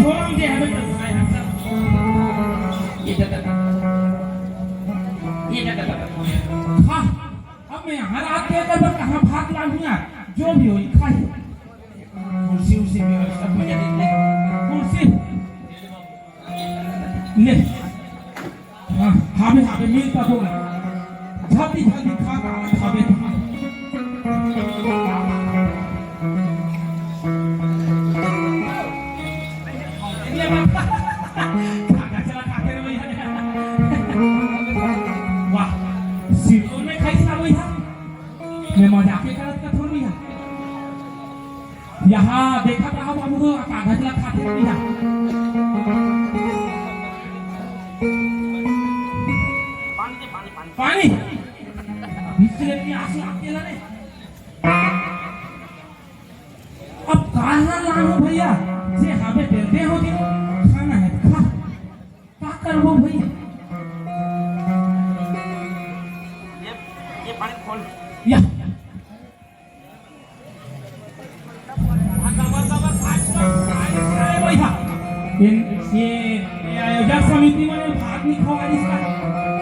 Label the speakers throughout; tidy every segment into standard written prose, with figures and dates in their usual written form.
Speaker 1: छोरा मुझे हमें खाए हम सब ये खा अब मैं यहाँ रात के अंदर कहाँ भाग लाऊंगा जो भी हो खाए कुर्सी उसी व्यवस्था मुझे दे कुर्सी ले हाँ हावे मिलता होगा जल्दी जल्दी खा खावे ये बात खाना चला खाते रहो भैया वाह सिर में खाई था भैया मैं मजाक करत का थोड़ी है यहाँ देखा था बाबू को कागज ला खाते भैया पानी इसलिए प्यास लगती है ना अब कहाँ लाऊं भैया से हमें देते हो दिन खाना है खा क्या करो भैया ये पानी खोल या भैया ये आयोजक समिति में भाग नहीं खवा इसका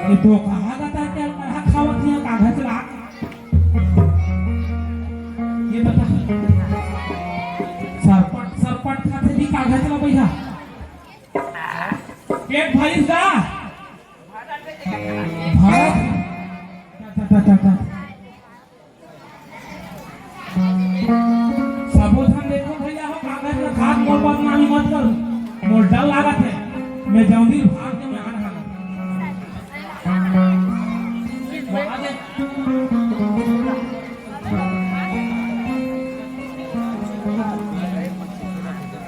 Speaker 1: ये तो कहा जाता है क्या खावा किया कागज ला ये बता सरपट खाते भी कागज ला भैया पेट भरी जा भारत सबोधन देखो भैया हो कागज का खाद मोर बदनामी मत करो मोर डर लागत है मैं जाऊंगी भाग के मैं आ रहा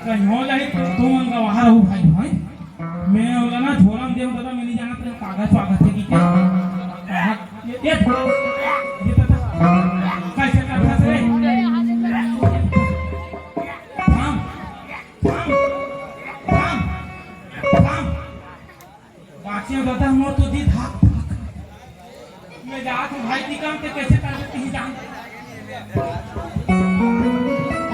Speaker 1: कहीं हो जाए तो मन का वहां रहूं भाई भाई मैं होगा ना छोरा देव दादा मैं नहीं जाना तेरे कागज वागज है कि क्या ये कैसे करता से थाम बाचियों दादा मोर तो दी था मैं जा तो भाई की काम के कैसे कर सकती ही जान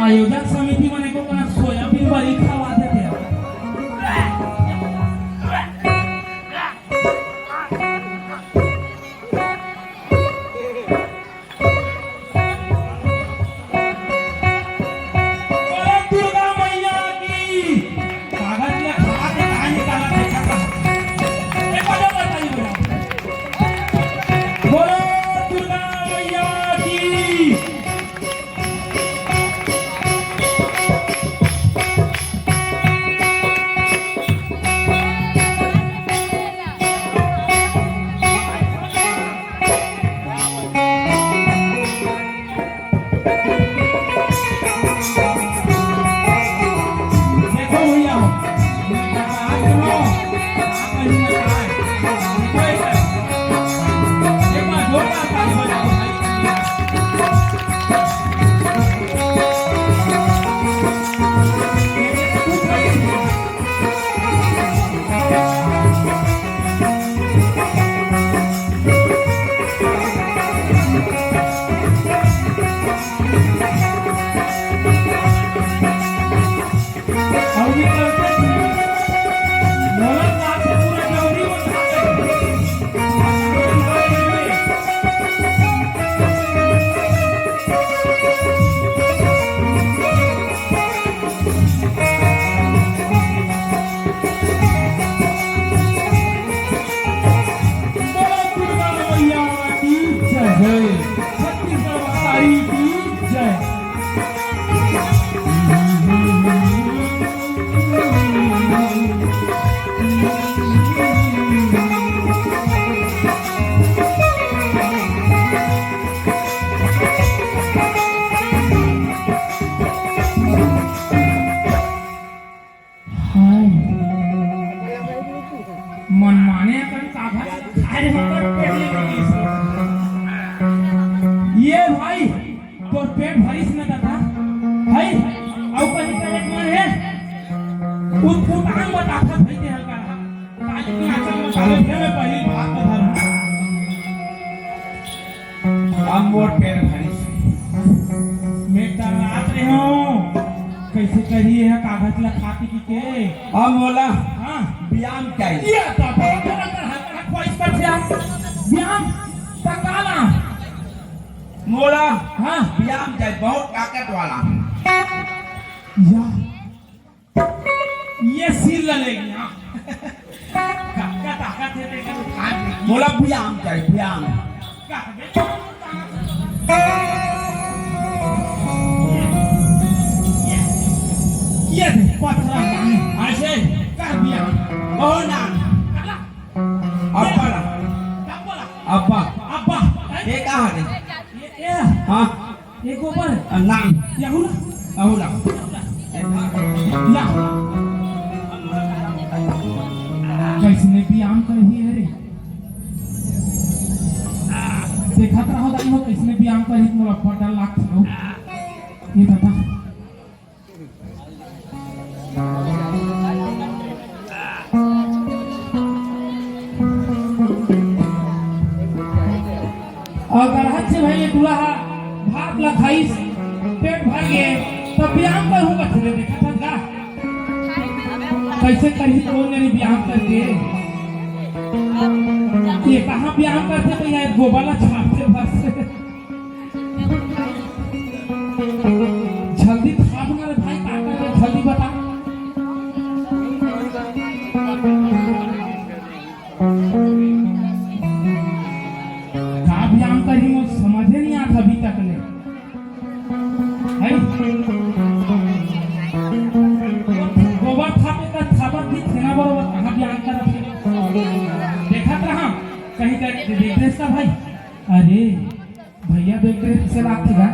Speaker 1: आयोजक समिति मने को कना सोयाबीन बड़ी खवा देते हैं ये भाई तो पेट भरी से ना था भाई और कहीं पेट में है उस आंग बता था भाई ते हल्का आज की आंचल में साले में पहली भाग का धरा हम मोर पेट भरी से मैं रात रहे हूं कैसे करिए है कागज ला खाती की के
Speaker 2: हम बोला
Speaker 1: हाँ
Speaker 2: व्यायाम चाहिए
Speaker 1: ये तो ख्वाहिश पर थे आप व्यायाम तकाला
Speaker 2: मोला
Speaker 1: हाँ
Speaker 2: व्यायाम चाहिए बहुत ताकत वाला
Speaker 1: या ये सील लगेगी हाँ का ताकत है देखा तो खा
Speaker 2: मोला व्यायाम चाहिए व्यायाम
Speaker 1: ये पत्थर ऐसे कर दिया
Speaker 2: ओ ना अब्बा अब्बा
Speaker 1: अब्बा
Speaker 2: ये कहाँ है
Speaker 1: ये
Speaker 2: हाँ
Speaker 1: ये गोबर
Speaker 2: नाम
Speaker 1: याहुला
Speaker 2: अहुला
Speaker 1: या कैसने व्यायाम करही है रे देखा तो रहो दाई हो कैसने व्यायाम करही मोला पटा लाख हो ये बता अगर अच्छे भाई दुल्हा भात ला खाइस पेट भर गए तब व्यायाम कर होगा थोड़े देखा था का कैसे कहीं तो मेरी व्यायाम करके ये कहाँ व्यायाम करते तो यहाँ गोबाला छापते बस जल्दी छाप मेरे भाई काका जल्दी बता व्यायाम करी वो समझे नहीं आता अभी तक ने गोबर थापे का थापा भी खेना बरोबर कहाँ व्यायाम कर देखा था हम कहीं कर देख रहे था भाई अरे भैया देख रहे से रात था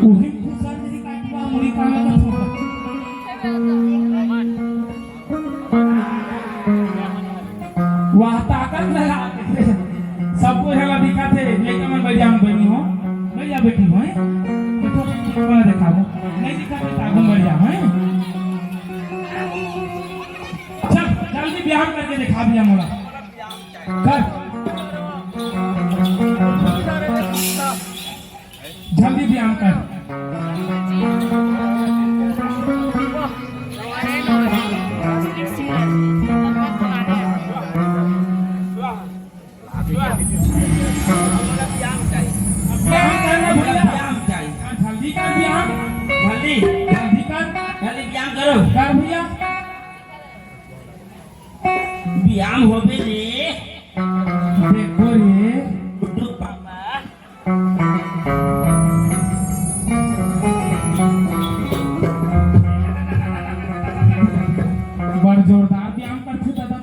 Speaker 1: उही खुशा नहीं काटवा मुड़ी काना का छोटा वहाँ ताकत लगा सबको हेला दिखाते लेकिन मैं बढ़िया बनी हो बढ़िया बेटी हो तो बड़ा देखा दो नहीं दिखाते ताकू बढ़िया है चल जल्दी व्यायाम करके दिखा दिया मोला कर जल्दी व्यायाम कर
Speaker 2: व्यायाम हो भी रे
Speaker 1: देखो रे
Speaker 2: पापा
Speaker 1: बड़ जोरदार व्यायाम करते दादा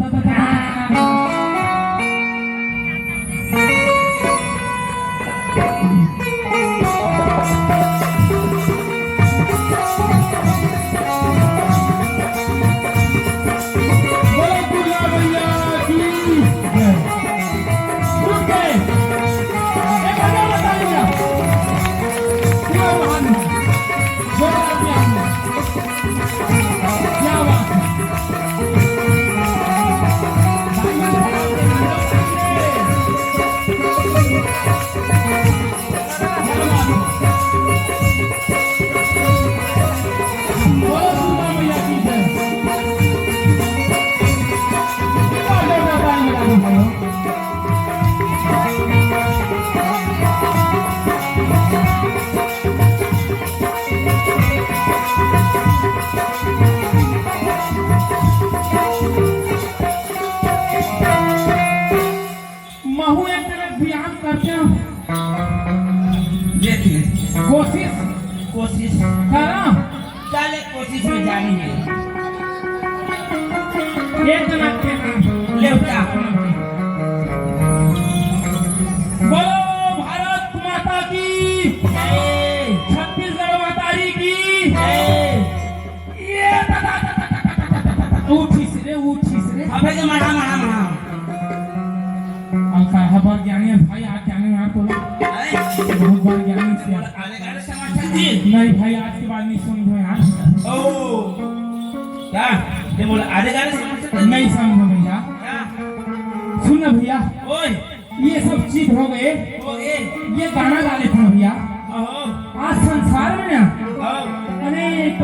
Speaker 2: कोशिश
Speaker 1: करा
Speaker 2: चले कोशिश में जानी है
Speaker 1: एक जनक के नाम
Speaker 2: ले उठा
Speaker 1: बोलो भारत माता की
Speaker 2: जय
Speaker 1: छत्तीसगढ़ मातारी की
Speaker 2: जय
Speaker 1: ये उठिस रे
Speaker 2: अबे के मढ़ा मढ़ा मढ़ा
Speaker 1: अलका हबर ज्ञानी है भाई आज ज्ञानी है तो बहुत बार ज्ञानी से
Speaker 2: आने का समाचार जी
Speaker 1: नहीं भाई आज के बाद नहीं समझो यार
Speaker 2: ओ क्या ये बोला आधे गाने समाचार
Speaker 1: नहीं समझो भैया सुन ना भैया
Speaker 2: ओए
Speaker 1: ये सब चीज हो गए
Speaker 2: ओ ए
Speaker 1: ये गाना गा लेते हैं भैया
Speaker 2: ઓહો
Speaker 1: આ સંસારમાં
Speaker 2: ઓહ
Speaker 1: અનેક